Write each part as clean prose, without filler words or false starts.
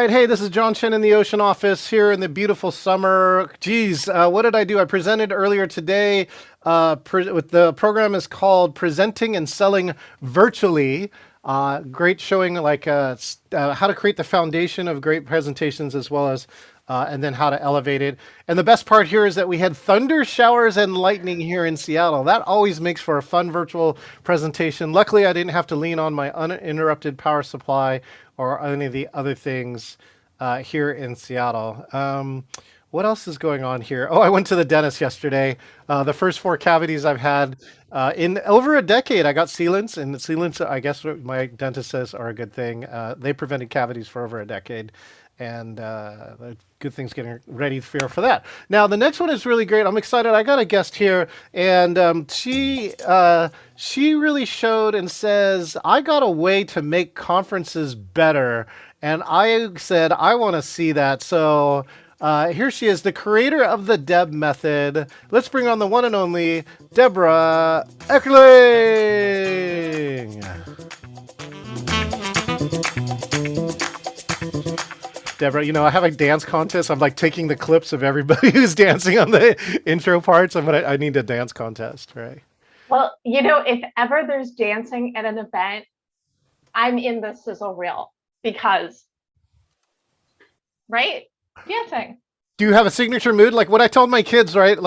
right. Hey, this is John Chen in the Ocean office here in the beautiful summer. Geez, what did I do? I presented earlier today. With the program is called Presenting and Selling Virtually. Great showing how to create the foundation of great presentations as well as and then how to elevate it. And the best part here is that we had thunder showers and lightning here in Seattle. That always makes for a fun virtual presentation. Luckily, I didn't have to lean on my uninterrupted power supply or any of the other things here in Seattle. What else is going on here? Oh, I went to the dentist yesterday. The first four cavities I've had in over a decade. I got sealants, and sealants, I guess what my dentist says, are a good thing. They prevented cavities for over a decade. And good things getting ready for that. Now, the next one is really great. I'm excited. I got a guest here, and she really showed and says, I got a way to make conferences better. And I said, I want to see that. So here she is, the creator of the Deb method. Let's bring on the one and only Debra Eckerling. Debra, I have a dance contest. I'm like taking the clips of everybody who's dancing on the intro parts. I need a dance contest, right? Well, if ever there's dancing at an event, I'm in the sizzle reel because, right? Dancing. Do you have a signature mood? Like what I told my kids, right?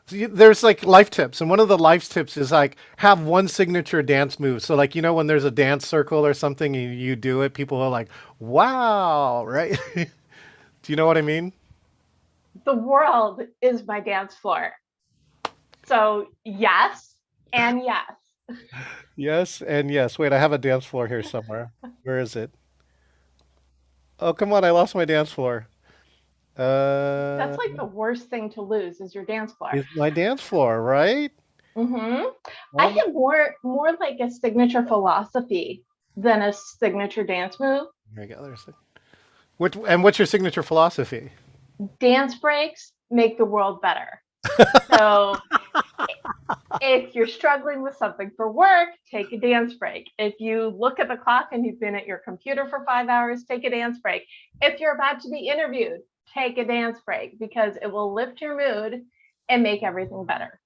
There's like life tips, and one of the life tips is like have one signature dance move. So like when there's a dance circle or something and you do it, people are like, "Wow!" Right? Do you know what I mean? The world is my dance floor. So yes and yes. Yes and yes. Wait, I have a dance floor here somewhere. Where is it? Oh, come on! I lost my dance floor. That's like the worst thing to lose is your dance floor. Is my dance floor, right? Mm-hmm. I have more like a signature philosophy than a signature dance move. There you go. There's it. What's your signature philosophy? Dance breaks make the world better. So if you're struggling with something for work, take a dance break. If you look at the clock and you've been at your computer for 5 hours, take a dance break. If you're about to be interviewed, take a dance break because it will lift your mood and make everything better.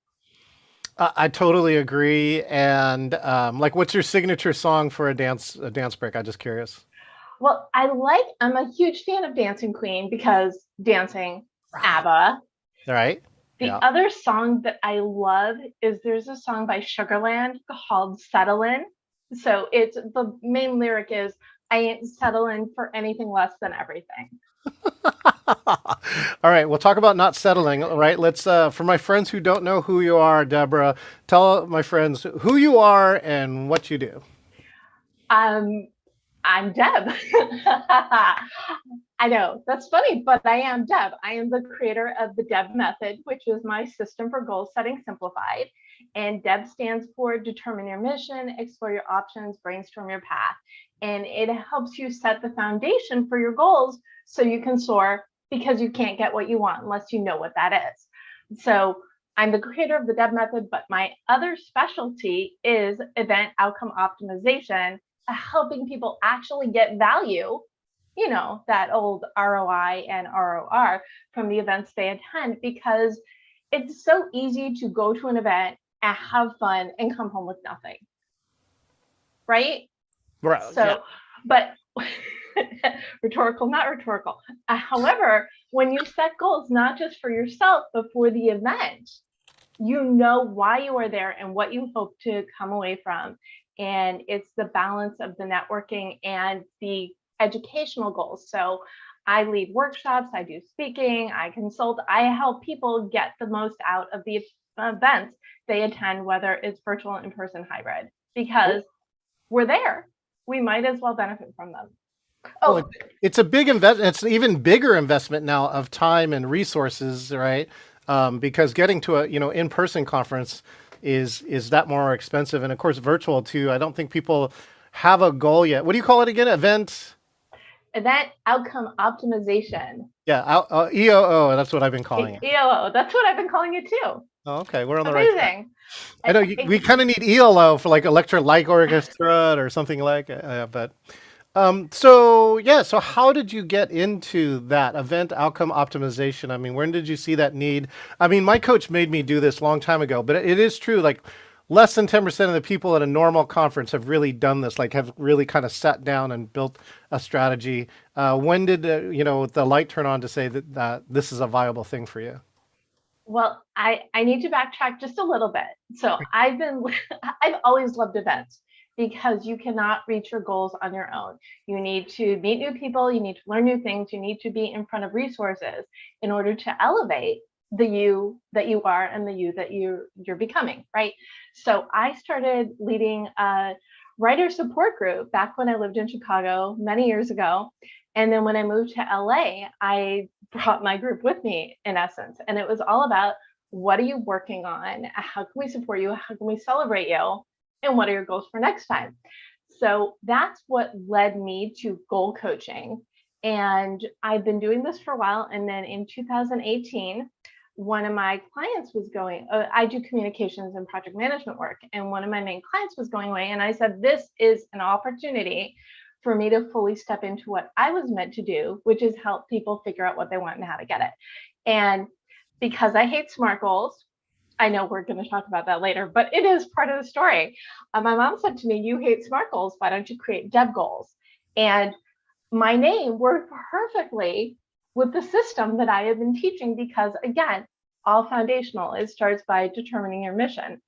I totally agree. And what's your signature song for a dance break? I'm just curious. Well, I'm a huge fan of Dancing Queen because dancing, ABBA. All right. The other song that I love is there's a song by Sugarland called Settlin'. So the main lyric is, I ain't settling for anything less than everything. All right, we'll talk about not settling. All right, let's for my friends who don't know who you are, Debra, tell my friends who you are and what you do. I'm Deb. I know that's funny, but I am Deb. I am the creator of the Deb method, which is my system for goal setting simplified. And Deb stands for determine your mission, explore your options, brainstorm your path. And it helps you set the foundation for your goals so you can soar, because you can't get what you want unless you know what that is. So I'm the creator of the Deb method, but my other specialty is event outcome optimization, helping people actually get value, that old ROI and ROR from the events they attend, because it's so easy to go to an event and have fun and come home with nothing. Right? Right. So, yeah. But rhetorical, not rhetorical. However, when you set goals, not just for yourself, but for the event, you know why you are there and what you hope to come away from. And it's the balance of the networking and the educational goals. So I lead workshops, I do speaking, I consult, I help people get the most out of the events they attend, whether it's virtual, in-person, hybrid, because we're there. We might as well benefit from them. Oh, it's a big investment. It's an even bigger investment now of time and resources, right? Because getting to a in-person conference is that more expensive, and of course virtual too. I don't think people have a goal yet. What do you call it again? Event Outcome Optimization. Yeah, EOO. That's what I've been calling it. EOO. That's what I've been calling it too. Oh, okay, we're on the right track. Amazing. I know we kind of need ELO for like electric light orchestra or something like. But So how did you get into that event outcome optimization? I mean, when did you see that need? I mean, my coach made me do this a long time ago, but it is true. Like, less than 10% of the people at a normal conference have really done this. Like, have really kind of sat down and built a strategy. When did the light turn on to say that this is a viable thing for you? Well, I need to backtrack just a little bit. So I've always loved events because you cannot reach your goals on your own. You need to meet new people, you need to learn new things, you need to be in front of resources in order to elevate the you that you are and the you that you're becoming, right? So I started leading a writer support group back when I lived in Chicago many years ago. And then when I moved to LA, I brought my group with me in essence. And it was all about, what are you working on? How can we support you? How can we celebrate you? And what are your goals for next time? So that's what led me to goal coaching. And I've been doing this for a while. And then in 2018, one of my clients was going, I do communications and project management work. And one of my main clients was going away. And I said, this is an opportunity for me to fully step into what I was meant to do, which is help people figure out what they want and how to get it. And because I hate SMART goals, I know we're going to talk about that later, but it is part of the story. My mom said to me, you hate SMART goals, why don't you create DEB goals? And my name worked perfectly with the system that I have been teaching because, again, all foundational. It starts by determining your mission.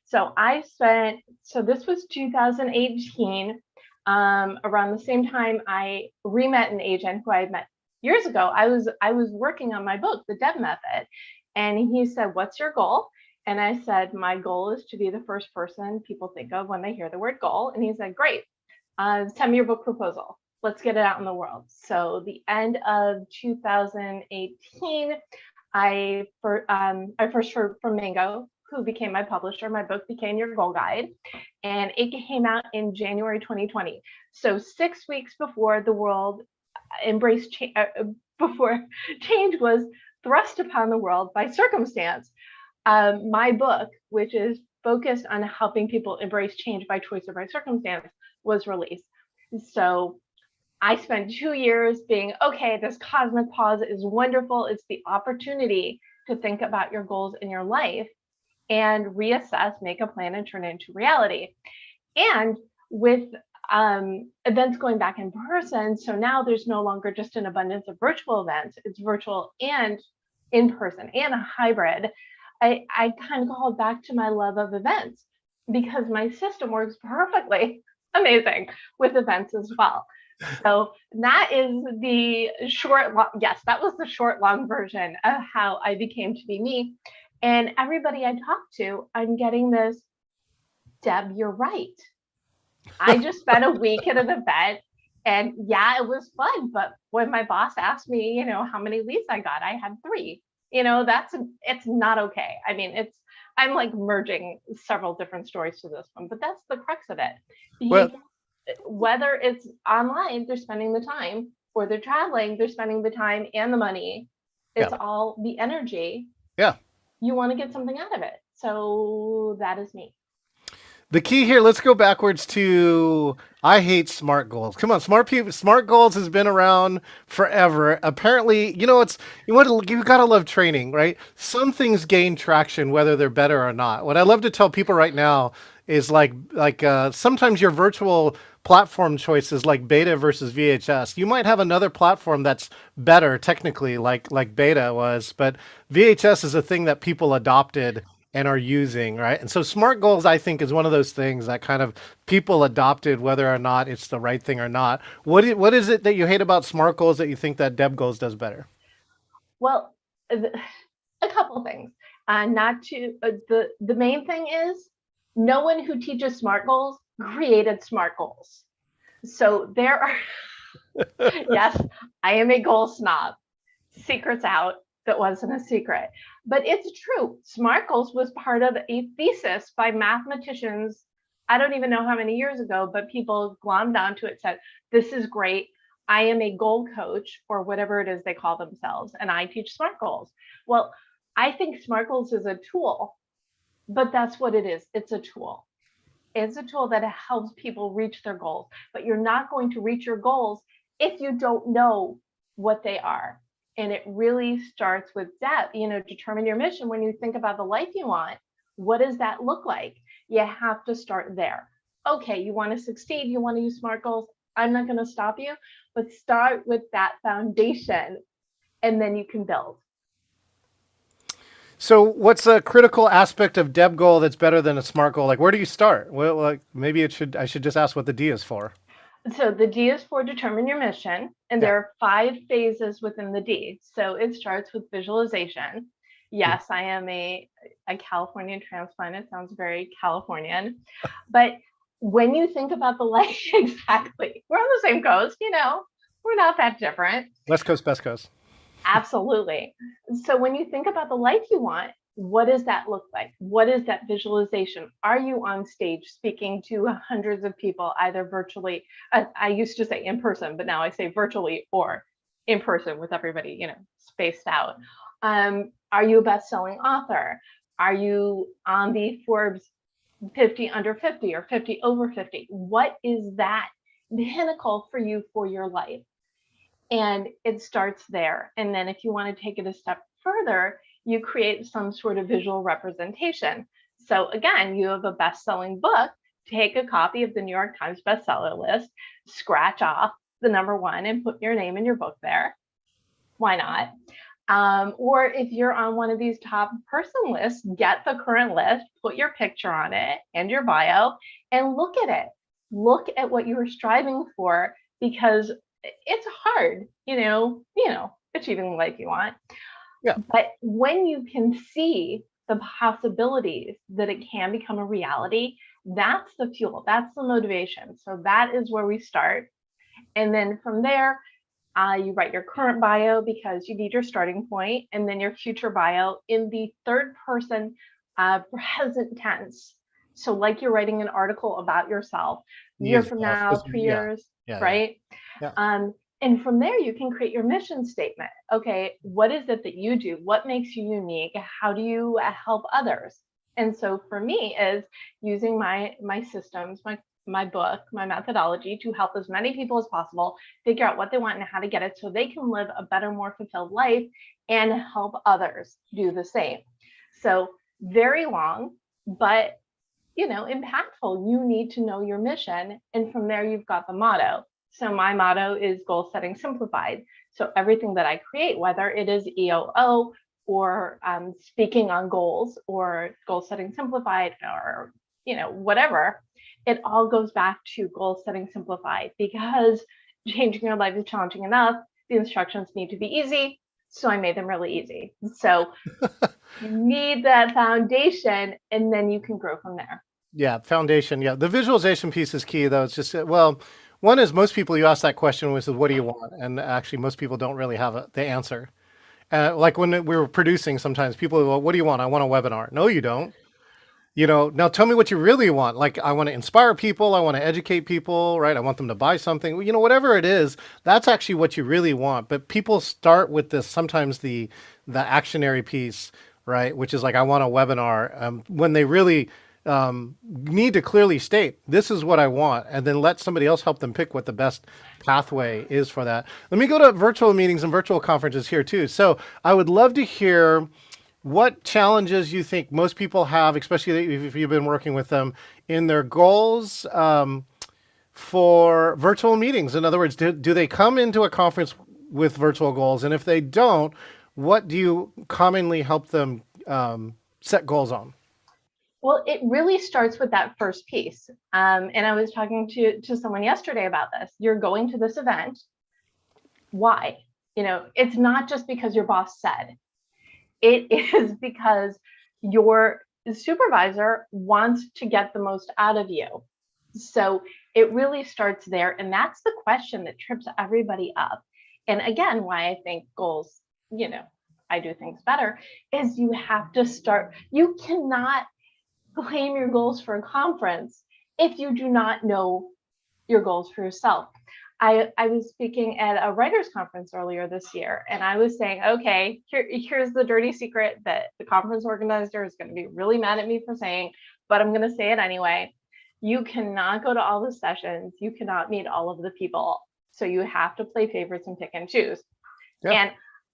So this was 2018. Around the same time, I re-met an agent who I had met years ago. I was working on my book, The Deb Method, and he said, "What's your goal?" And I said, "My goal is to be the first person people think of when they hear the word goal." And he said, "Great, send me your book proposal. Let's get it out in the world." So the end of 2018, I first heard from Mango, who became my publisher. My book became Your Goal Guide, and it came out in January 2020. So 6 weeks before the world embraced before change was thrust upon the world by circumstance, my book, which is focused on helping people embrace change by choice or by circumstance, was released. So I spent 2 years being, okay, this cosmic pause is wonderful. It's the opportunity to think about your goals in your life and reassess, make a plan, and turn it into reality. And with events going back in person, so now there's no longer just an abundance of virtual events, it's virtual and in person and a hybrid. I kind of called back to my love of events because my system works perfectly amazing with events as well. So that is the short, long, yes, that was the short, long version of how I became to be me. And everybody I talk to, I'm getting this, Deb, you're right. I just spent a week at an event and yeah, it was fun. But when my boss asked me, how many leads I got, I had 3. It's not okay. I mean, I'm like merging several different stories to this one, but that's the crux of it. Well, Whether it's online, they're spending the time, or they're traveling, they're spending the time and the money. yeah, It's all the energy. yeah. You want to get something out of it. So that is me. The key here, let's go backwards to I hate smart goals. Come on, smart people, smart goals has been around forever. Apparently, you gotta love training, right? Some things gain traction whether they're better or not. What I love to tell people right now is sometimes your virtual platform choices like beta versus VHS. You might have another platform that's better technically, like beta was, but VHS is a thing that people adopted and are using, right? And so smart goals, I think, is one of those things that kind of people adopted, whether or not it's the right thing or not. What is it that you hate about smart goals that you think that Deb goals does better? Well, a couple things. Not to the main thing is, no one who teaches SMART goals created SMART goals. So there are yes, I am a goal snob. Secrets out. That wasn't a secret, but it's true. SMART goals was part of a thesis by mathematicians. I don't even know how many years ago, but people glommed onto it, said, "This is great. I am a goal coach," or whatever it is they call themselves, and I teach SMART goals. Well, I think SMART goals is a tool, but that's what it is. It's a tool. It's a tool that helps people reach their goals, but you're not going to reach your goals if you don't know what they are. And it really starts with depth. Determine your mission. When you think about the life you want, what does that look like? You have to start there. Okay, you want to succeed, you want to use SMART goals. I'm not going to stop you, but start with that foundation and then you can build. So, what's a critical aspect of Deb goal that's better than a SMART goal? Like, where do you start? Well, like maybe I should just ask what the D is for. So the D is for determine your mission, and Yeah. there are 5 phases within the D. So it starts with visualization. Mhm. Yes, I am a Californian transplant. It sounds very Californian. But when you think about the life, exactly, we're on the same coast, we're not that different. West Coast, Best Coast. Absolutely. So when you think about the life you want, what does that look like? What is that visualization? Are you on stage speaking to hundreds of people, either virtually? I used to say in person, but now I say virtually or in person with everybody, spaced out. Are you a best-selling author? Are you on the Forbes 50 under 50 or 50 over 50? What is that pinnacle for you for your life? And it starts there. And then if you want to take it a step further, you create some sort of visual representation. So again, you have a best-selling book, take a copy of the New York Times bestseller list, scratch off the number one and put your name in your book there. Why not? Or if you're on one of these top person lists, get the current list, put your picture on it and your bio, and look at it. Look at what you were striving for, because it's hard, achieving the life you want. Yeah. But when you can see the possibilities that it can become a reality, that's the fuel, that's the motivation. So that is where we start. And then from there, you write your current bio because you need your starting point, and then your future bio in the third person present tense. So, like you're writing an article about yourself, a year Use from now, three yeah, years, yeah, yeah, right? yeah. And from there, you can create your mission statement. Okay, what is it that you do? What makes you unique? How do you help others? And so for me is using my systems, my book, my methodology to help as many people as possible figure out what they want and how to get it so they can live a better, more fulfilled life and help others do the same. So very long, but impactful. You need to know your mission. And from there, you've got the motto. So my motto is goal setting simplified. So everything that I create, whether it is EOO or speaking on goals or goal setting simplified or whatever, it all goes back to goal setting simplified, because changing your life is challenging enough. The instructions need to be easy. So I made them really easy. So you need that foundation and then you can grow from there. Yeah, foundation. Yeah, the visualization piece is key, though. It's just well, one is most people you ask that question with, "What do you want?" And actually, most people don't really have the answer. Like when we were producing, sometimes people will, "What do you want?" I want a webinar. No, you don't. Now tell me what you really want. Like, I want to inspire people. I want to educate people, right? I want them to buy something. Whatever it is, that's actually what you really want. But people start with this, sometimes the actionary piece, right? Which is like, I want a webinar, when they really need to clearly state, this is what I want, and then let somebody else help them pick what the best pathway is for that. Let me go to virtual meetings and virtual conferences here too. So I would love to hear what challenges you think most people have, especially if you've been working with them, in their goals for virtual meetings. In other words, do they come into a conference with virtual goals? And if they don't, what do you commonly help them set goals on? Well, it really starts with that first piece. And I was talking to someone yesterday about this. You're going to this event. Why? It's not just because your boss said. It is because your supervisor wants to get the most out of you. So it really starts there. And that's the question that trips everybody up. And again, why I think goals, I do things better, is you have to start. You cannot claim your goals for a conference if you do not know your goals for yourself. I was speaking at a writers conference earlier this year, and I was saying, okay, here's the dirty secret that the conference organizer is going to be really mad at me for saying, but I'm going to say it anyway. You cannot go to all the sessions. You cannot meet all of the people. So you have to play favorites and pick and choose. Yeah. And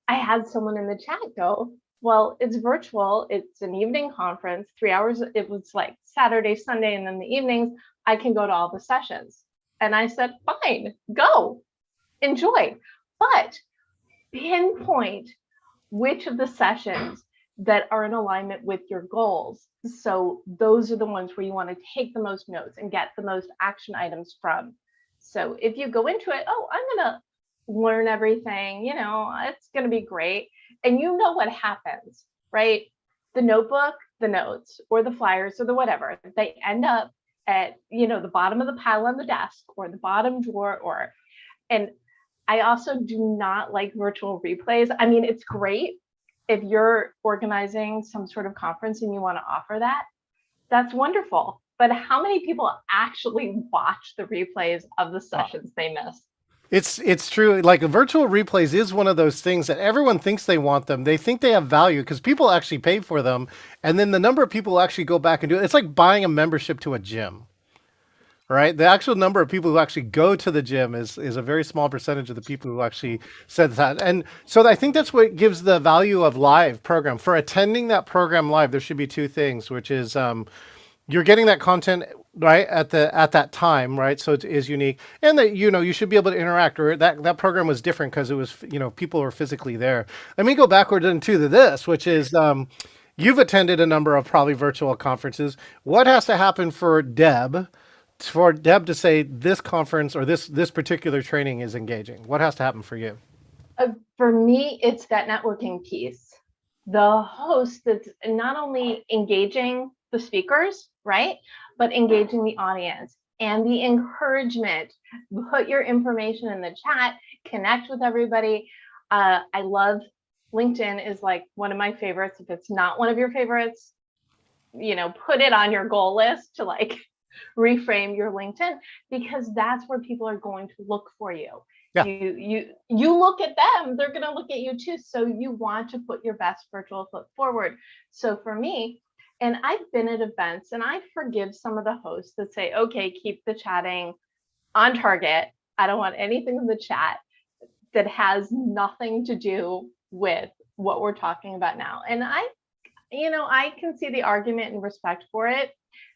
I had someone in the chat go, well, it's virtual. It's an evening conference, 3 hours. It was like Saturday, Sunday, and then the evenings. I can go to all the sessions. And I said, fine, go, enjoy. But pinpoint which of the sessions that are in alignment with your goals. So those are the ones where you want to take the most notes and get the most action items from. So if you go into it, oh, I'm going to learn everything, it's going to be great. And you know what happens, right? The notebook, the notes, or the flyers, or the whatever, they end up at, the bottom of the pile on the desk or the bottom drawer, and I also do not like virtual replays. I mean, it's great if you're organizing some sort of conference and you want to offer that. That's wonderful. But how many people actually watch the replays of the sessions they missed? It's true. Like virtual replays is one of those things that everyone thinks they want them. They think they have value because people actually pay for them, and then the number of people who actually go back and do it. It's like buying a membership to a gym, right? The actual number of people who actually go to the gym is a very small percentage of the people who actually said that. And so I think that's what gives the value of live program. For attending that program live, there should be two things, which is you're getting that content right at that time, right? So it is unique, and that you should be able to interact. Or that program was different because it was people were physically there. Let me go backwards into this, which is you've attended a number of probably virtual conferences. What has to happen for Deb to say this conference or this particular training is engaging? What has to happen for you? For me, it's that networking piece. The host that's not only engaging the speakers, right, but engaging the audience and the encouragement. Put your information in the chat, connect with everybody. I love LinkedIn is like one of my favorites. If it's not one of your favorites, put it on your goal list to like reframe your LinkedIn, because that's where people are going to look for you. Yeah. You look at them, they're going to look at you too. So you want to put your best virtual foot forward. So for me, and I've been at events and I forgive some of the hosts that say, okay, keep the chatting on target. I don't want anything in the chat that has nothing to do with what we're talking about now. And I can see the argument and respect for it,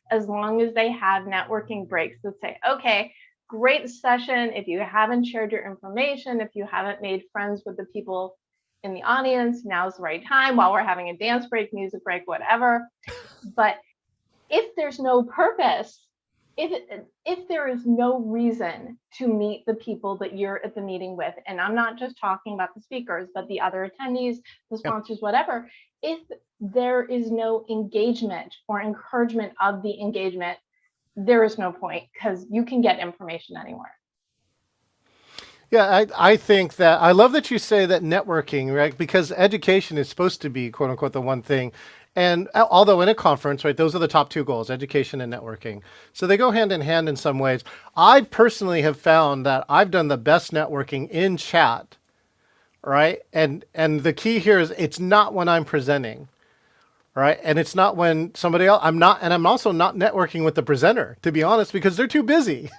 as long as they have networking breaks that say, okay, great session. If you haven't shared your information, if you haven't made friends with the people in the audience, now's the right time while we're having a dance break, music break, whatever. But if there's no purpose, if there is no reason to meet the people that you're at the meeting with, and I'm not just talking about the speakers, but the other attendees, the sponsors, whatever, if there is no engagement or encouragement of the engagement, there is no point, because you can get information anywhere. Yeah, I think that I love that you say that networking, right? Because education is supposed to be quote unquote the one thing. And although in a conference, right, those are the top two goals, education and networking. So they go hand in hand in some ways. I personally have found that I've done the best networking in chat, right? And the key here is it's not when I'm presenting. Right. And it's not when somebody else, I'm also not networking with the presenter, to be honest, because they're too busy.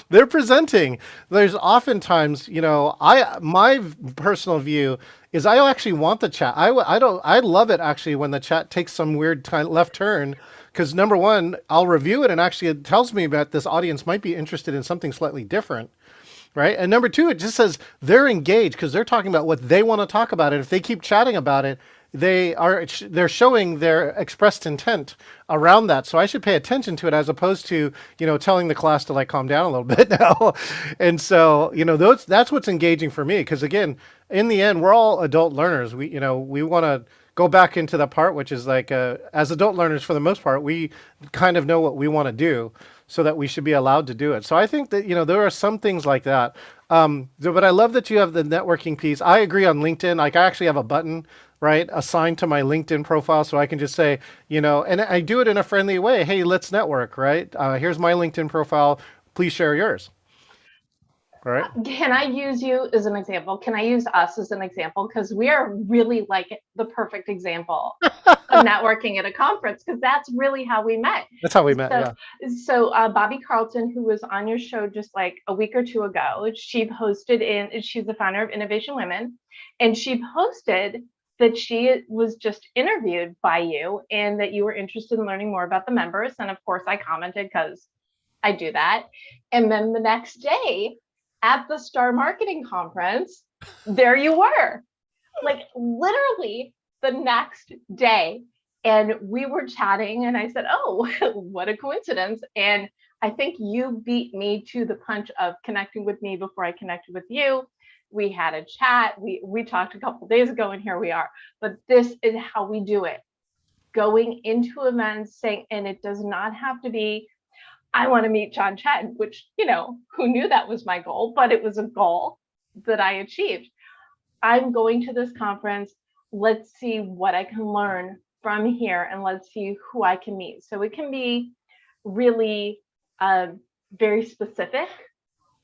They're presenting. There's oftentimes, my personal view is I actually want the chat. I love it actually when the chat takes some weird left turn, because number one, I'll review it and actually it tells me that this audience might be interested in something slightly different. Right. And number two, it just says they're engaged because they're talking about what they want to talk about. And if they keep chatting about it, they're showing their expressed intent around that. So I should pay attention to it as opposed to, telling the class to like calm down a little bit now. And so, that's what's engaging for me. Because again, in the end, we're all adult learners. We want to go back into the part, which is like, as adult learners, for the most part, we kind of know what we want to do, so that we should be allowed to do it. So I think that, there are some things like that. But I love that you have the networking piece. I agree on LinkedIn. Like I actually have a button, right, assigned to my LinkedIn profile. So I can just say, and I do it in a friendly way. Hey, let's network, right? Here's my LinkedIn profile. Please share yours. Right. Can I use you as an example? Can I use us as an example? Because we are really like the perfect example of networking at a conference, because that's really how we met. That's how we met. So, Yeah. Bobby Carlton, who was on your show just like a week or two ago, she's the founder of Innovation Women, and she posted that she was just interviewed by you and that you were interested in learning more about the members. And of course, I commented because I do that. And then the next day at the Star Marketing Conference, there you were, like literally the next day. And we were chatting, and I said, "Oh, what a coincidence." And I think you beat me to the punch of connecting with me before I connected with you. We had a chat. We talked a couple days ago, and here we are. But this is how we do it. Going into events saying, and it does not have to be, I want to meet John Chen, which, who knew that was my goal, but it was a goal that I achieved. I'm going to this conference. Let's see what I can learn from here, and let's see who I can meet. So it can be really very specific,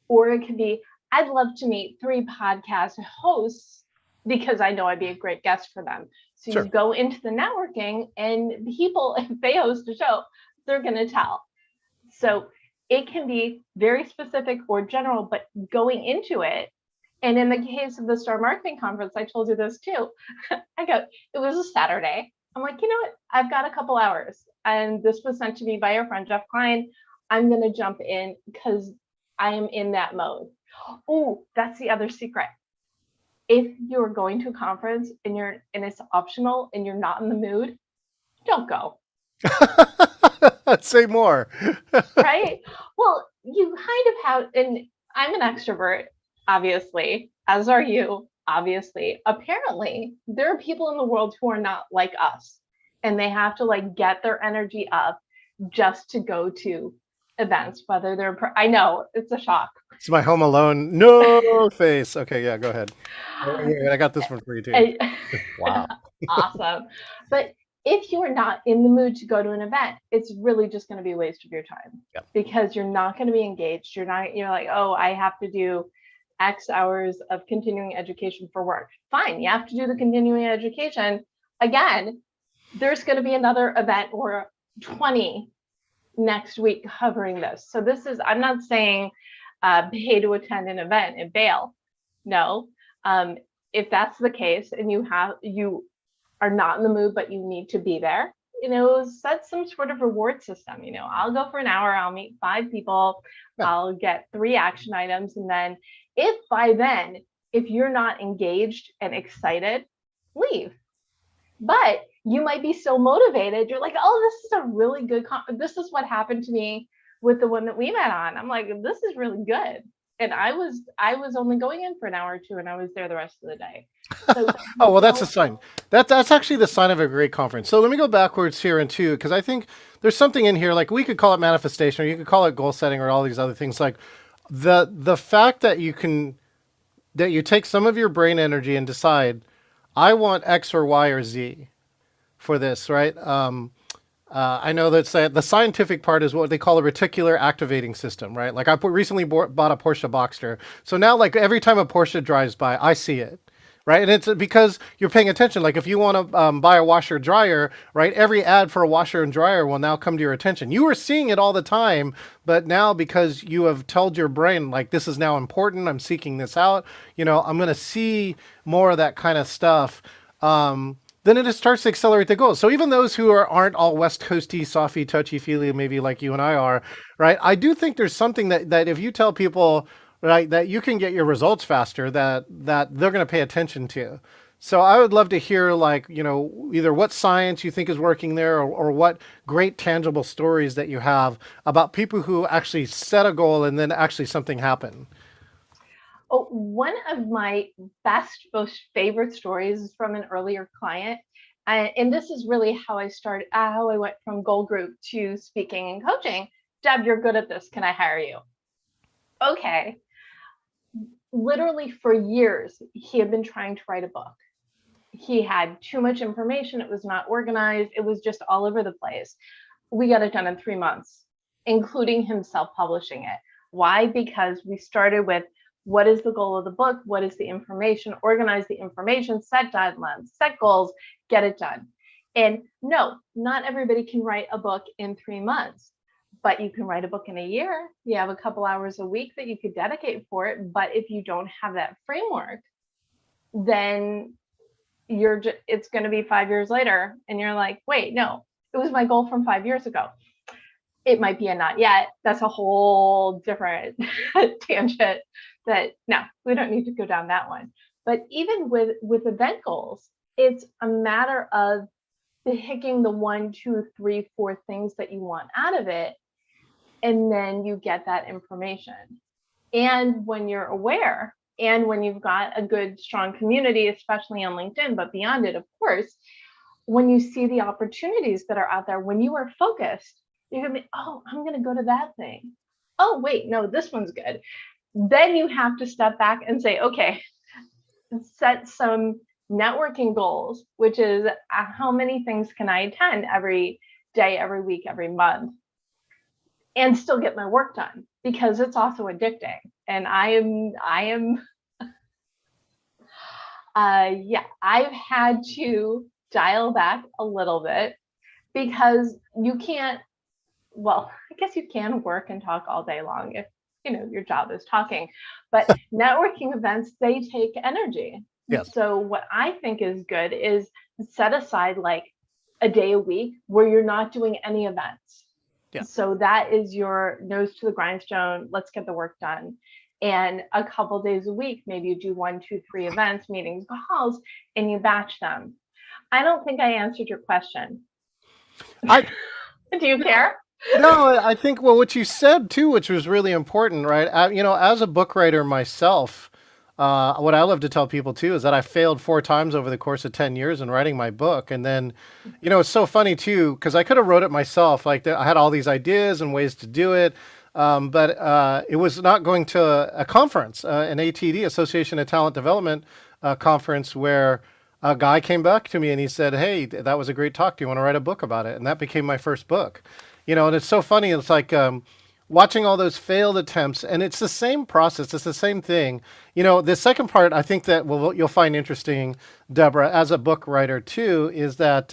or it can be, I'd love to meet 3 podcast hosts because I know I'd be a great guest for them. So Sure. you go into the networking, and people, if they host a show, they're going to tell. So it can be very specific or general, but going into it. And in the case of the Star Marketing Conference, I told you this too. It was a Saturday. I'm like, you know what? I've got a couple hours. And this was sent to me by our friend, Jeff Klein. I'm going to jump in because I am in that mode. Oh, that's the other secret. If you're going to a conference and it's optional and you're not in the mood, don't go. Say more. Right? Well, you kind of have, and I'm an extrovert, obviously, as are you, obviously. Apparently, there are people in the world who are not like us, and they have to like get their energy up just to go to events, whether they're, I know it's a shock. It's my Home Alone no face. Okay, yeah, go ahead. I got this one for you too. Wow. Awesome. But if you're not in the mood to go to an event, it's really just going to be a waste of your time. Yep. Because you're not going to be engaged. You're like, oh, I have to do X hours of continuing education for work. Fine, you have to do the continuing education. Again, there's going to be another event or 20 next week covering this. So I'm not saying pay to attend an event and bail. No. If that's the case and you are not in the mood, but you need to be there, set some sort of reward system. I'll go for an hour, I'll meet 5 people, I'll get 3 action items. And then if you're not engaged and excited, leave. But you might be so motivated, you're like, oh, this is a really good this is what happened to me with the one that we met on. I'm like, this is really good. And I was only going in for an hour or 2, and I was there the rest of the day. So, oh, well, that's a sign. That's actually the sign of a great conference. So let me go backwards here and too, because I think there's something in here, like we could call it manifestation, or you could call it goal setting, or all these other things. Like the fact that you take some of your brain energy and decide, I want X or Y or Z for this, right? I know that the scientific part is what they call a reticular activating system, right? Like I recently bought a Porsche Boxster. So now like every time a Porsche drives by, I see it, right? And it's because you're paying attention. Like if you want to buy a washer dryer, right? Every ad for a washer and dryer will now come to your attention. You were seeing it all the time, but now because you have told your brain, like this is now important, I'm seeking this out, I'm going to see more of that kind of stuff. Then it just starts to accelerate the goals. So even those who aren't all West Coasty, softy, touchy-feely, maybe like you and I are, right? I do think there's something that if you tell people, right, that you can get your results faster, that they're going to pay attention to. So I would love to hear, like, either what science you think is working there, or what great tangible stories that you have about people who actually set a goal and then actually something happened. Oh, one of my most favorite stories is from an earlier client. And this is really how I went from goal group to speaking and coaching. Deb, you're good at this. Can I hire you? Okay. Literally for years, he had been trying to write a book. He had too much information. It was not organized. It was just all over the place. We got it done in 3 months, including him self-publishing it. Why? Because we started with, what is the goal of the book? What is the information? Organize the information, set deadlines, set goals, get it done. And no, not everybody can write a book in 3 months, but you can write a book in a year. You have a couple hours a week that you could dedicate for it. But if you don't have that framework, then it's going to be 5 years later and you're like, wait, no, it was my goal from 5 years ago. It might be a not yet. That's a whole different tangent that no, we don't need to go down that one. But even with event goals, it's a matter of picking the 1, 2, 3, 4 things that you want out of it. And then you get that information. And when you're aware, and when you've got a good, strong community, especially on LinkedIn, but beyond it, of course, when you see the opportunities that are out there, when you are focused, you're going to be, oh, I'm going to go to that thing. Oh, wait, no, this one's good. Then you have to step back and say, okay, set some networking goals, which is how many things can I attend every day, every week, every month, and still get my work done, because it's also addicting. And I've had to dial back a little bit, because you can't, well, I guess you can work and talk all day long if your job is talking, but networking events, they take energy. Yes. So what I think is good is set aside like a day a week where you're not doing any events. Yeah. So that is your nose to the grindstone. Let's get the work done. And a couple days a week, maybe you do 1, 2, 3 events, meetings, calls, and you batch them. I don't think I answered your question. I Do you care? No, I think, well, what you said too, which was really important, right? As a book writer myself, what I love to tell people too is that I failed 4 times over the course of 10 years in writing my book. And then, it's so funny too, because I could have wrote it myself. Like I had all these ideas and ways to do it. But it was not going to a conference, an ATD, Association of Talent Development conference, where a guy came back to me and he said, "Hey, that was a great talk. Do you want to write a book about it?" And that became my first book. And it's so funny. It's like watching all those failed attempts, and it's the same process. It's the same thing. The second part, I think that you'll find interesting, Deborah, as a book writer too, is that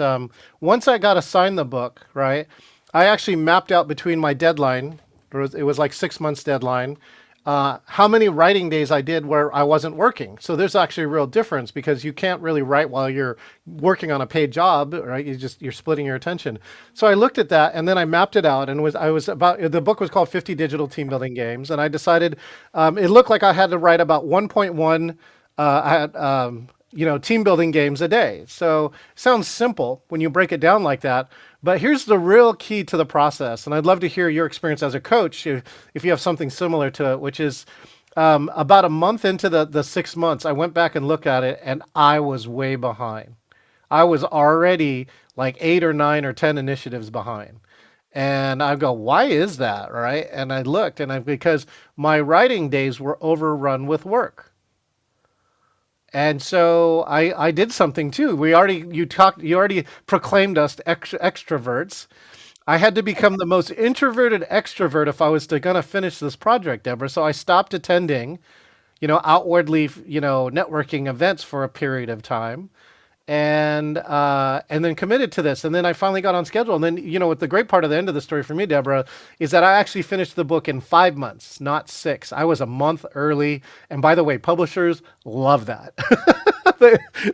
once I got assigned the book, right, I actually mapped out between my deadline. It was like 6 months deadline. How many writing days I did where I wasn't working. So there's actually a real difference, because you can't really write while you're working on a paid job, right? You're splitting your attention. So I looked at that and then I mapped it out, and the book was called 50 Digital Team Building Games. And I decided, it looked like I had to write about 1.1, team building games a day. So it sounds simple when you break it down like that. But here's the real key to the process. And I'd love to hear your experience as a coach, if you have something similar to it, which is about a month into the 6 months, I went back and looked at it and I was way behind. I was already like 8 or 9 or 10 initiatives behind. And I go, why is that? Right. And I looked because my writing days were overrun with work. And so I did something too. You already proclaimed us extroverts. I had to become the most introverted extrovert if I was gonna finish this project, Deborah. So I stopped attending, outwardly, networking events for a period of time, and then committed to this. And then I finally got on schedule. And then, what the great part of the end of the story for me, Deborah, is that I actually finished the book in 5 months, not 6. I was a month early. And by the way, publishers love that.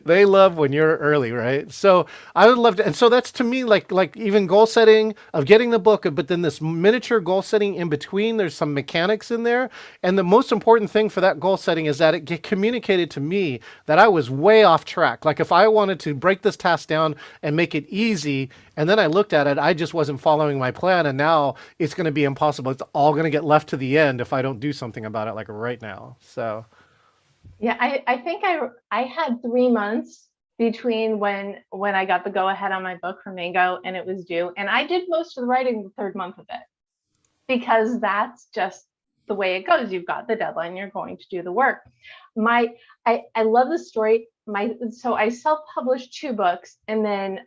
they love when you're early, right? So I would love to, and so that's to me like even goal setting of getting the book, but then this miniature goal setting in between. There's some mechanics in there, and the most important thing for that goal setting is that it get communicated to me that I was way off track. Like if I wanted to break this task down and make it easy, and then I looked at it, I just wasn't following my plan, and now it's going to be impossible. It's all going to get left to the end if I don't do something about it, like right now. So. Yeah, I think I had 3 months between when I got the go ahead on my book from Mango and it was due, and I did most of the writing the third month of it, because that's just the way it goes. You've got the deadline, you're going to do the work. I love the story. So I self-published 2 books, and then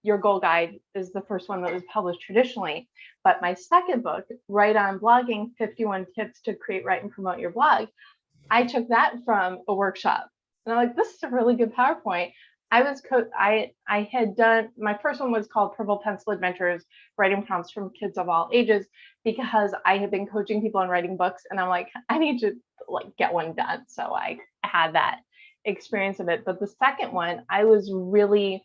Your Goal Guide is the first one that was published traditionally. But my second book, Write on Blogging: 51 Tips to Create, Write, and Promote Your Blog, I took that from a workshop, and I'm like, this is a really good PowerPoint. I had done, my first one was called Purple Pencil Adventures, writing prompts from kids of all ages, because I had been coaching people on writing books, and I'm like, I need to like get one done. So I had that experience of it. But the second one, I was really,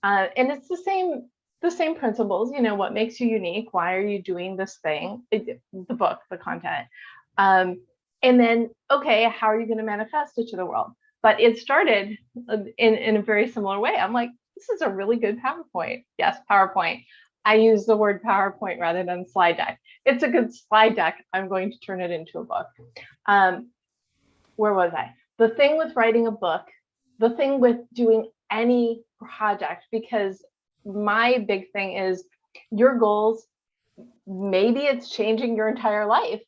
and it's the same principles, what makes you unique? Why are you doing this thing? The book, the content. And then, okay, how are you going to manifest it to the world? But it started in a very similar way. I'm like, this is a really good PowerPoint. Yes, PowerPoint. I use the word PowerPoint rather than slide deck. It's a good slide deck. I'm going to turn it into a book. Where was I? The thing with writing a book, the thing with doing any project, because my big thing is your goals, maybe it's changing your entire life,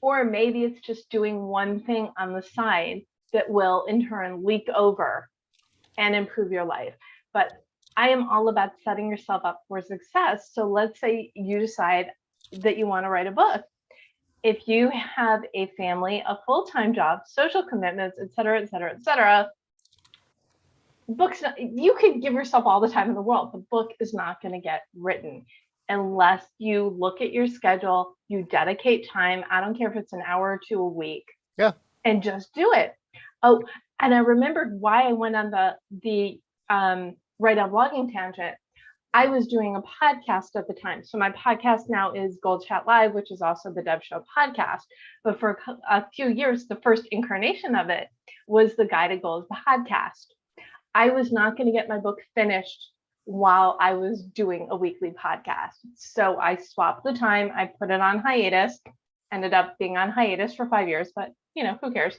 or maybe it's just doing one thing on the side that will in turn leak over and improve your life. But I am all about setting yourself up for success. So let's say you decide that you want to write a book. If you have a family, a full-time job, social commitments, et cetera, et cetera, et cetera, books, you could give yourself all the time in the world. The book is not going to get written unless you look at your schedule, you dedicate time. I don't care if it's an hour or two a week. Yeah. And just do it. Oh, and I remembered why I went on the Write Out Blogging tangent. I was doing a podcast at the time. So my podcast now is Gold Chat Live, which is also the Deb Show podcast. But for a few years, the first incarnation of it was the Guided Goals podcast. I was not going to get my book finished while I was doing a weekly podcast. So I swapped the time. I put it on hiatus, ended up being on hiatus for 5 years, but who cares?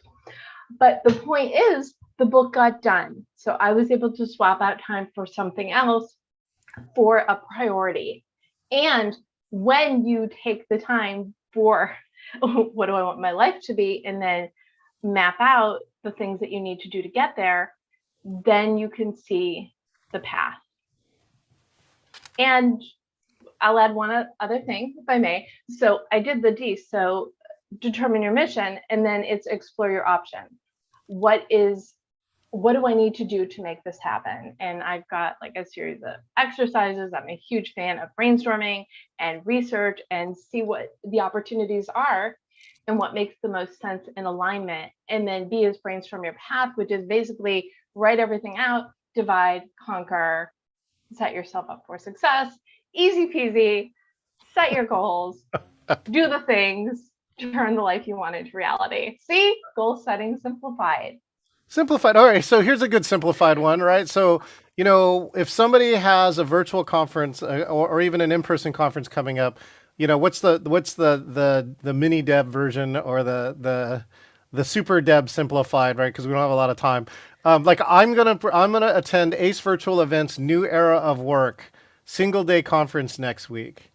But the point is, the book got done. So I was able to swap out time for something else, for a priority. And when you take the time for what do I want my life to be, and then map out the things that you need to do to get there, then you can see the path. And I'll add one other thing, if I may. So I did the D, so determine your mission, and then it's explore your option. What do I need to do to make this happen? And I've got like a series of exercises. I'm a huge fan of brainstorming and research and see what the opportunities are and what makes the most sense in alignment. And then B is brainstorm your path, which is basically write everything out, divide, conquer, set yourself up for success. Easy peasy, set your goals, do the things, turn the life you want into reality. See, goal setting simplified. Simplified. All right. So here's a good simplified one, right? So, if somebody has a virtual conference or even an in-person conference coming up, what's the mini Deb version or the super Deb simplified, right? Because we don't have a lot of time. Like I'm gonna attend Ace Virtual Events New Era of Work single day conference next week.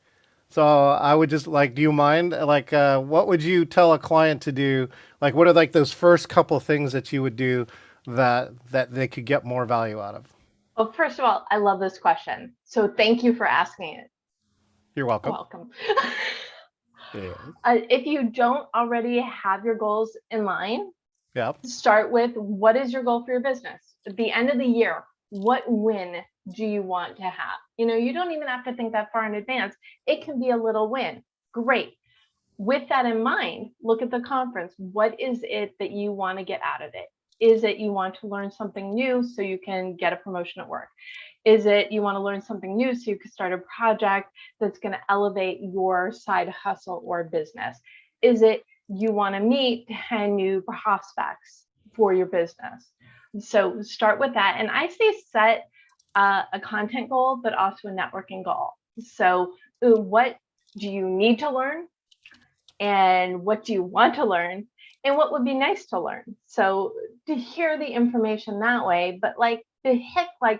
So I would just like, do you mind? Like, what would you tell a client to do? Like, what are like those first couple things that you would do that they could get more value out of? Well, first of all, I love this question. So thank you for asking it. You're welcome. Welcome. Yeah. If you don't already have your goals in line, Yeah. start with what is your goal for your business? At the end of the year, what win do you want to have? You don't even have to think that far in advance. It can be a little win. Great. With that in mind, look at the conference. What is it that you want to get out of it? Is it you want to learn something new so you can get a promotion at work? Is it you want to learn something new so you can start a project that's going to elevate your side hustle or business? Is it you want to meet 10 new prospects for your business? So start with that. And I say set a content goal, but also a networking goal. So what do you need to learn? And what do you want to learn? And what would be nice to learn? So to hear the information that way, but like to pick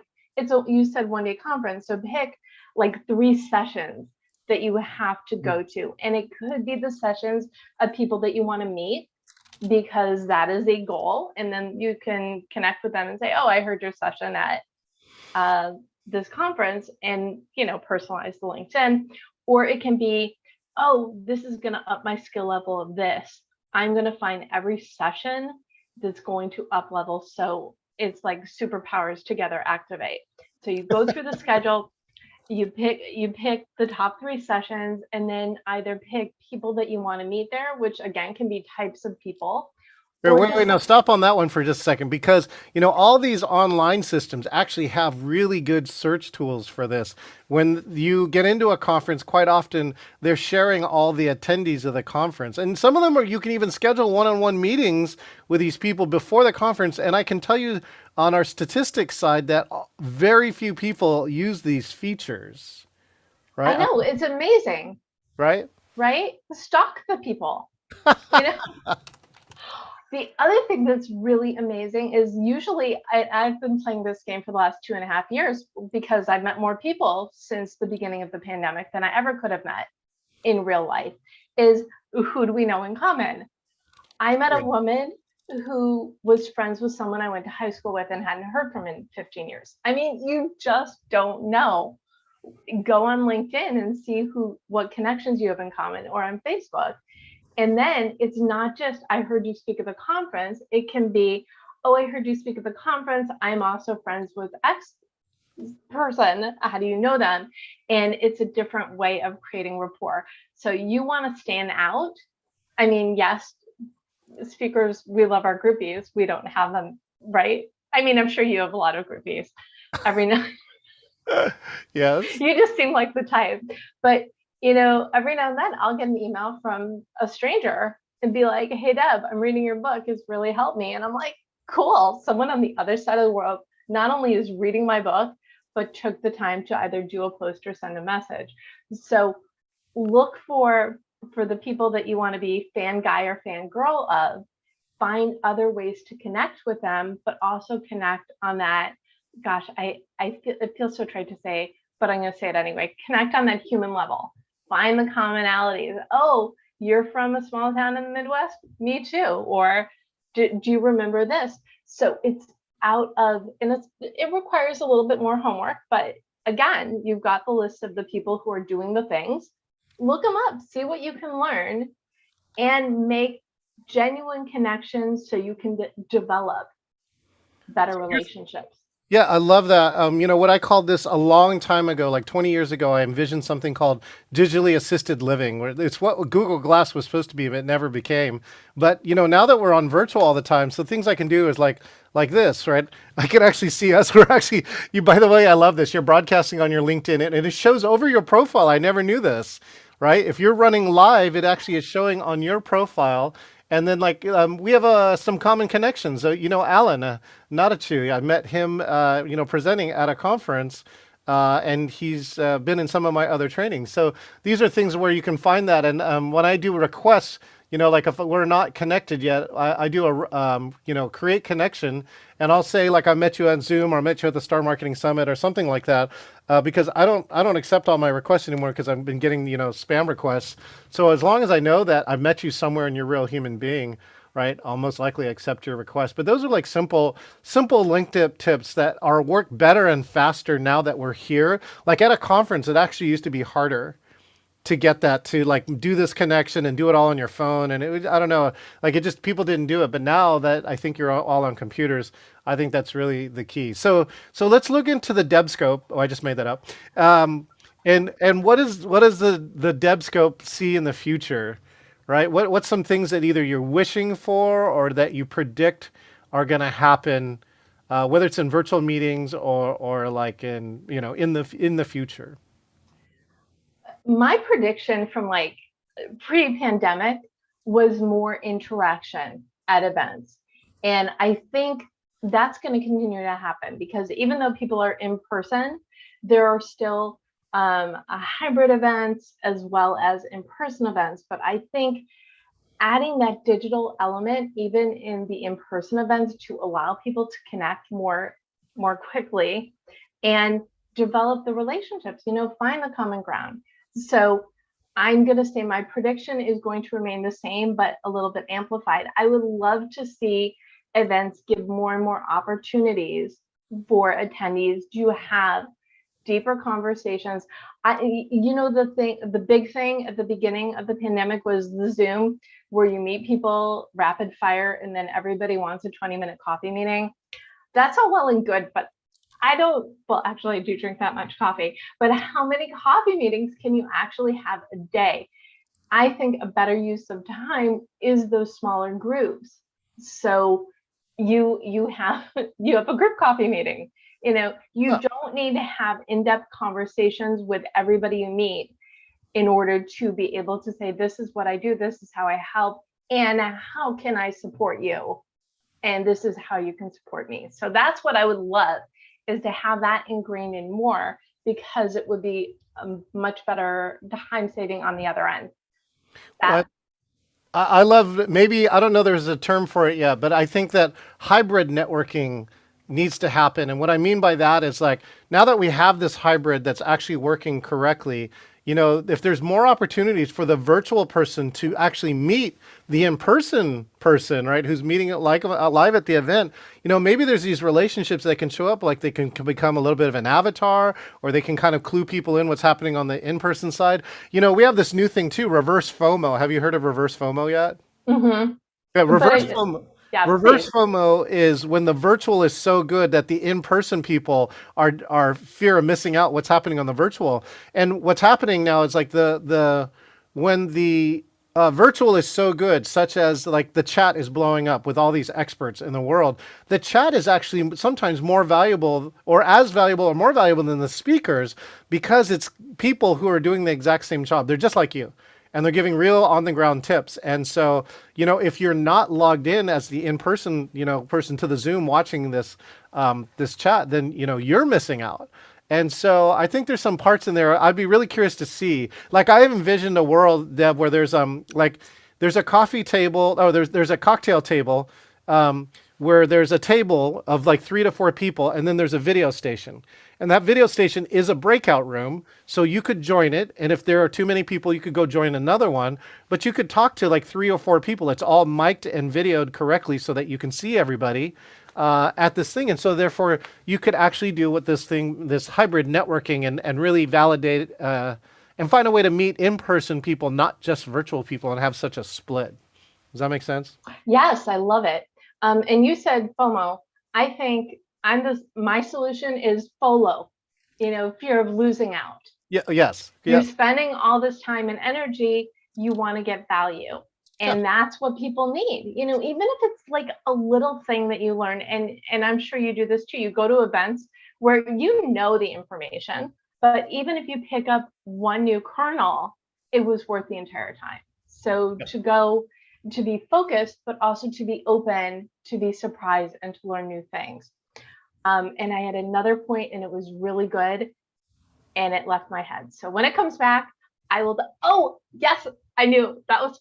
you said 1 day conference, so pick like 3 sessions that you have to go to. And it could be the sessions of people that you want to meet, because that is a goal. And then you can connect with them and say, oh, I heard your session at this conference, and, personalize the LinkedIn. Or it can be, oh, this is going to up my skill level of this. I'm going to find every session that's going to up level. So it's like superpowers together activate. So you go through the schedule, you pick the top 3 sessions, and then either pick people that you want to meet there, which again can be types of people, Wait, or wait, just now stop on that one for just a second because, all these online systems actually have really good search tools for this. When you get into a conference, quite often they're sharing all the attendees of the conference. And some of them you can even schedule one-on-one meetings with these people before the conference. And I can tell you on our statistics side that very few people use these features, I right? know it's amazing, Right? right? Stalk the people. You know, the other thing that's really amazing is usually I've been playing this game for the last 2.5 years because I've met more people since the beginning of the pandemic than I ever could have met in real life. Is who do we know in common? I met a woman who was friends with someone I went to high school with and hadn't heard from in 15 years. I mean, you just don't know. Go on LinkedIn and see what connections you have in common, or on Facebook. And then it's not just, I heard you speak at the conference. It can be, oh, I heard you speak at the conference. I'm also friends with X person. How do you know them? And it's a different way of creating rapport. So you want to stand out. I mean, yes, speakers, we love our groupies. We don't have them, right? I mean, I'm sure you have a lot of groupies. Every now Yes. you just seem like the type. But every now and then I'll get an email from a stranger and be like, hey Deb, I'm reading your book. It's really helped me. And I'm like, cool. Someone on the other side of the world not only is reading my book, but took the time to either do a post or send a message. So look for the people that you want to be fan guy or fan girl of. Find other ways to connect with them, but also connect on that. Gosh, I feel, it feels so trite to say, but I'm going to say it anyway. Connect on that human level. Find the commonalities. Oh, you're from a small town in the Midwest? Me too. Or do you remember this? So it's out of, and it requires a little bit more homework, but again, you've got the list of the people who are doing the things. Look them up, see what you can learn, and make genuine connections so you can develop better relationships. Yeah, I love that. What I called this a long time ago, like 20 years ago, I envisioned something called digitally assisted living, where it's what Google Glass was supposed to be, but it never became. But now that we're on virtual all the time, so things I can do is like this, right? I can actually see us. We're actually you. By the way, I love this. You're broadcasting on your LinkedIn, and it shows over your profile. I never knew this, right? If you're running live, it actually is showing on your profile. And then, we have some common connections. Alan Nadachu, I met him, presenting at a conference, and he's been in some of my other trainings. So these are things where you can find that. And when I do requests, like if we're not connected yet, I do create connection, and I'll say like I met you on Zoom or I met you at the Star Marketing Summit or something like that, because I don't accept all my requests anymore because I've been getting spam requests. So as long as I know that I've met you somewhere and you're a real human being, right, I'll most likely accept your request. But those are like simple LinkedIn tips that are work better and faster now that we're here. Like at a conference, it actually used to be harder to get that to like do this connection and do it all on your phone. And I don't know, like it just, people didn't do it. But now that I think you're all on computers, I think that's really the key. So let's look into the Deb scope. Oh, I just made that up. And what is the Deb scope see in the future, right? What's some things that either you're wishing for or that you predict are going to happen, whether it's in virtual meetings or like in the future? My prediction from like pre-pandemic was more interaction at events. And I think that's going to continue to happen because even though people are in person, there are still a hybrid events as well as in-person events. But I think adding that digital element, even in the in-person events, to allow people to connect more quickly and develop the relationships, find the common ground. So I'm going to say my prediction is going to remain the same, but a little bit amplified. I would love to see events give more and more opportunities for attendees to have deeper conversations. The big thing at the beginning of the pandemic was the Zoom, where you meet people rapid fire and then everybody wants a 20-minute coffee meeting. that's all well and good, but well, actually, I do drink that much coffee, but how many coffee meetings can you actually have a day? I think a better use of time is those smaller groups. So you have you have a group coffee meeting. You don't need to have in-depth conversations with everybody you meet in order to be able to say, this is what I do, this is how I help, and how can I support you? And this is how you can support me. So that's what I would love, is to have that ingrained in more, because it would be a much better time saving on the other end. What I love, maybe, I don't know there's a term for it yet, but I think that hybrid networking needs to happen. And what I mean by that is, like, now that we have this hybrid that's actually working correctly, if there's more opportunities for the virtual person to actually meet the in-person person, right, who's meeting it like live at the event, maybe there's these relationships that can show up, like they can become a little bit of an avatar, or they can kind of clue people in what's happening on the in-person side. We have this new thing too, reverse FOMO. Have you heard of reverse FOMO yet? Mm-hmm. Yeah, reverse But FOMO. yeah, Reverse please. FOMO is when the virtual is so good that the in-person people are fear of missing out what's happening on the virtual. And what's happening now is, like, the when the virtual is so good, such as, like, the chat is blowing up with all these experts in the world. The chat is actually sometimes more valuable, or as valuable, or more valuable than the speakers, because it's people who are doing the exact same job. They're just like you, and they're giving real on the ground tips. And so, if you're not logged in as the in-person, person to the Zoom watching this chat, then, you're missing out. And so I think there's some parts in there I'd be really curious to see. Like, I have envisioned a world, Deb, where there's a coffee table, or there's a cocktail table, where there's a table of like 3 to 4 people, and then there's a video station. And that video station is a breakout room, so you could join it. And if there are too many people, you could go join another one. But you could talk to like 3 or 4 people. It's all mic'd and videoed correctly so that you can see everybody at this thing. And so therefore, you could actually do what this hybrid networking, and really validate and find a way to meet in-person people, not just virtual people, and have such a split. Does that make sense? Yes, I love it. And you said FOMO. I think my solution is FOLO, fear of losing out. Yeah. Yes. You're Yeah. spending all this time and energy, you want to get value. Yeah. And that's what people need. Even if it's like a little thing that you learn, and I'm sure you do this too. You go to events where the information, but even if you pick up one new kernel, it was worth the entire time. So to go, to be focused, but also to be open, to be surprised, and to learn new things. And I had another point, and it was really good, and it left my head. So when it comes back, I will. Oh, yes, I knew that was.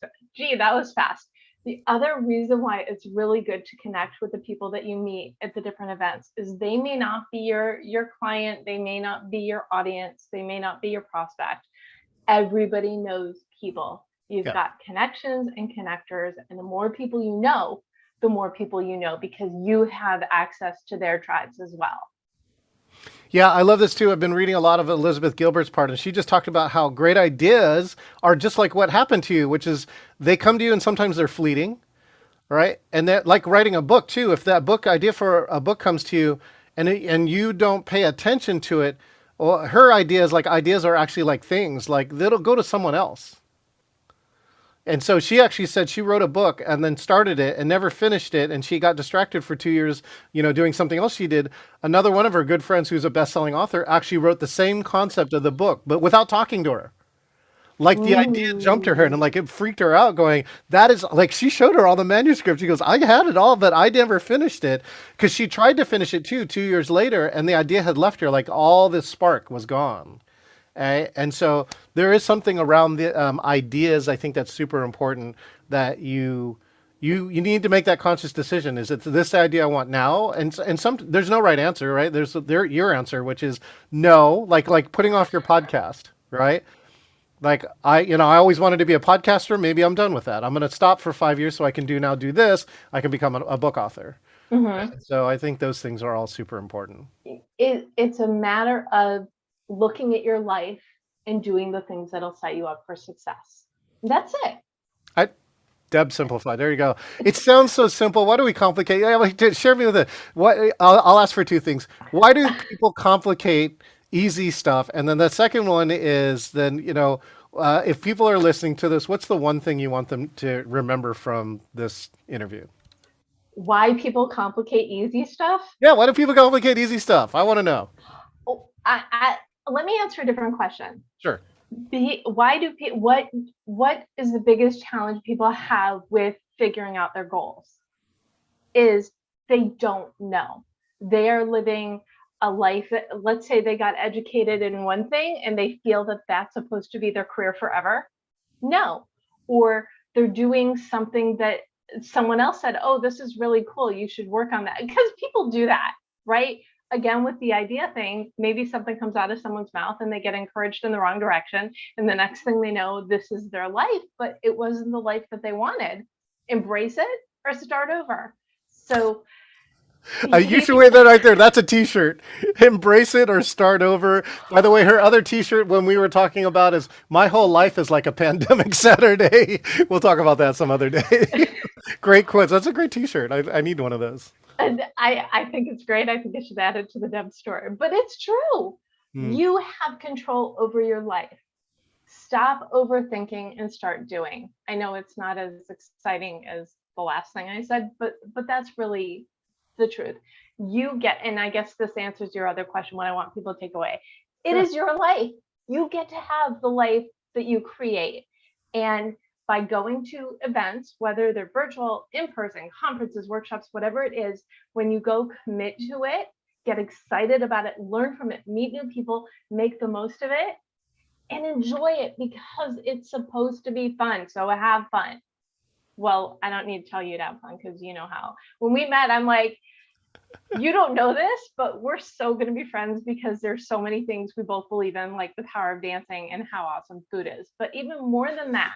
That was fast. The other reason why it's really good to connect with the people that you meet at the different events is they may not be your client, they may not be your audience, they may not be your prospect. Everybody knows people. You've got connections and connectors, and the more people you know, the more people you know, because you have access to their tribes as well. Yeah, I love this too. I've been reading a lot of Elizabeth Gilbert's part, and she just talked about how great ideas are just like what happened to you, which is they come to you and sometimes they're fleeting, right? And that, like writing a book too, if that book idea for a book comes to you, and you don't pay attention to it, well, her ideas, like, ideas are actually like things, like they'll go to someone else. And so she actually said she wrote a book and then started it and never finished it. And she got distracted for 2 years, doing something else she did. Another one of her good friends, who's a best-selling author, actually wrote the same concept of the book, but without talking to her. Like, the idea jumped to her, and like it freaked her out, going, that is, like, she showed her all the manuscripts. She goes, I had it all, but I never finished it, because she tried to finish it too 2 years later, and the idea had left her. Like, all this spark was gone. And so there is something around the ideas. I think that's super important, that you need to make that conscious decision. Is it this idea I want now? And there's no right answer, right? There's your answer, which is no. Like putting off your podcast, right? Like, I always wanted to be a podcaster. Maybe I'm done with that. I'm going to stop for 5 years so I can do this. I can become a book author. Mm-hmm. So I think those things are all super important. It's a matter of looking at your life and doing the things that'll set you up for success. That's it. I Deb Simplify. There you go. It sounds so simple. Why do we complicate? Yeah, like, share me with it. What I'll ask for two things. Why do people complicate easy stuff? And then the second one is then if people are listening to this, what's the one thing you want them to remember from this interview? Why people complicate easy stuff? Yeah, why do people complicate easy stuff? I want to know. Oh, let me answer a different question. Sure. Why do people, what is the biggest challenge people have with figuring out their goals? Is they don't know. They are living a life that, let's say they got educated in one thing and they feel that that's supposed to be their career forever. No. Or they're doing something that someone else said, oh, this is really cool, you should work on that. Because people do that, right? Again, with the idea thing, maybe something comes out of someone's mouth and they get encouraged in the wrong direction. And the next thing they know, this is their life, but it wasn't the life that they wanted. Embrace it or start over. So You should wear that right there. That's a t-shirt. Embrace it or start over. By the way, her other t-shirt when we were talking about is my whole life is like a pandemic Saturday. We'll talk about that some other day. Great quotes. That's a great t-shirt. I need one of those. And I think it's great. I think I should add it to the Deb story, but it's true. You have control over your life. Stop overthinking and start doing. I know it's not as exciting as the last thing I said, but that's really the truth. You get, and I guess this answers your other question, what I want people to take away. It is your life. You get to have the life that you create. And by going to events, whether they're virtual, in-person, conferences, workshops, whatever it is, when you go commit to it, get excited about it, learn from it, meet new people, make the most of it, and enjoy it because it's supposed to be fun. So have fun. Well, I don't need to tell you to have fun because you know how. When we met, I'm like, you don't know this, but we're so going to be friends because there's so many things we both believe in, like the power of dancing and how awesome food is. But even more than that,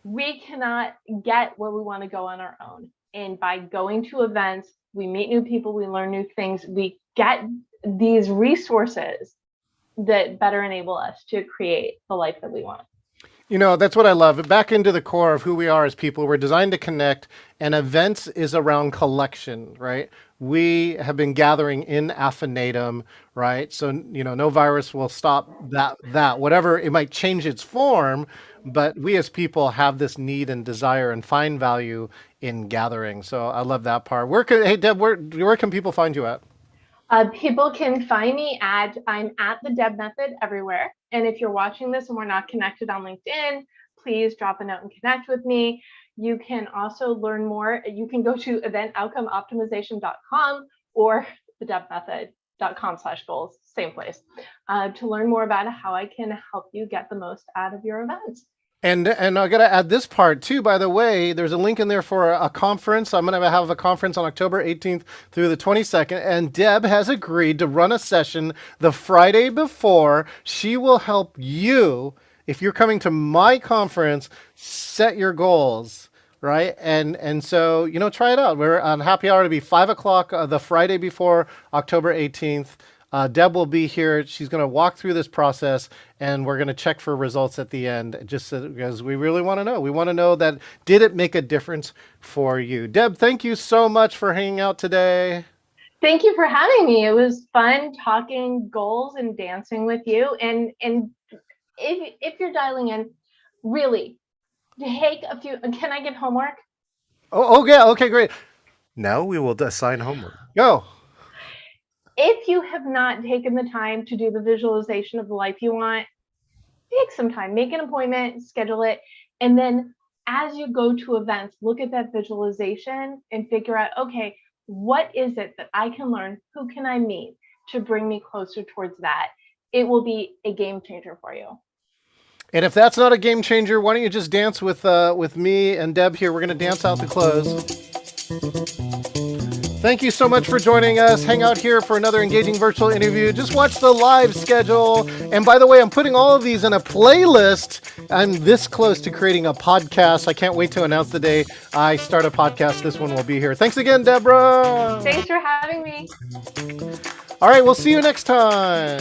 we cannot get where we want to go on our own. And by going to events, we meet new people, we learn new things, we get these resources that better enable us to create the life that we want. That's what I love. Back into the core of who we are as people. We're designed to connect, and events is around collection, right? We have been gathering in affinitum, right? So, no virus will stop that, whatever, it might change its form, but we as people have this need and desire and find value in gathering. So I love that part. Hey, Deb, where can people find you at? People can find me I'm at the Deb Method everywhere. And if you're watching this and we're not connected on LinkedIn, please drop a note and connect with me. You can also learn more. You can go to eventOutcomeOptimization.com or thedebmethod.com/goals, same place, to learn more about how I can help you get the most out of your events. And I got to add this part too, by the way, there's a link in there for a conference. I'm going to have a conference on October 18th through the 22nd. And Deb has agreed to run a session the Friday before. She will help you, if you're coming to my conference, set your goals. Right. And so, try it out. We're on happy hour to be 5:00 the Friday before October 18th. Deb will be here. She's going to walk through this process, and we're going to check for results at the end, just because we really want to know. We want to know that, did it make a difference for you? Deb, thank you so much for hanging out today. Thank you for having me. It was fun talking goals and dancing with you. And if you're dialing in, really, take a few. Can I give homework? Oh, yeah. Okay, great. Now we will assign homework. Go. If you have not taken the time to do the visualization of the life you want, take some time, make an appointment, schedule it. And then as you go to events, look at that visualization and figure out, okay, what is it that I can learn? Who can I meet to bring me closer towards that? It will be a game changer for you. And if that's not a game changer, why don't you just dance with me and Deb here? We're going to dance out the close. Thank you so much for joining us. Hang out here for another engaging virtual interview. Just watch the live schedule. And by the way, I'm putting all of these in a playlist. I'm this close to creating a podcast. I can't wait to announce the day I start a podcast. This one will be here. Thanks again, Debra. Thanks for having me. All right, we'll see you next time.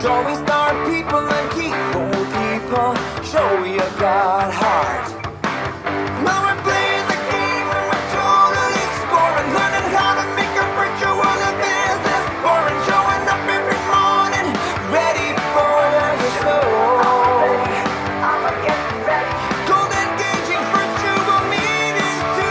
Always start people and keep old people.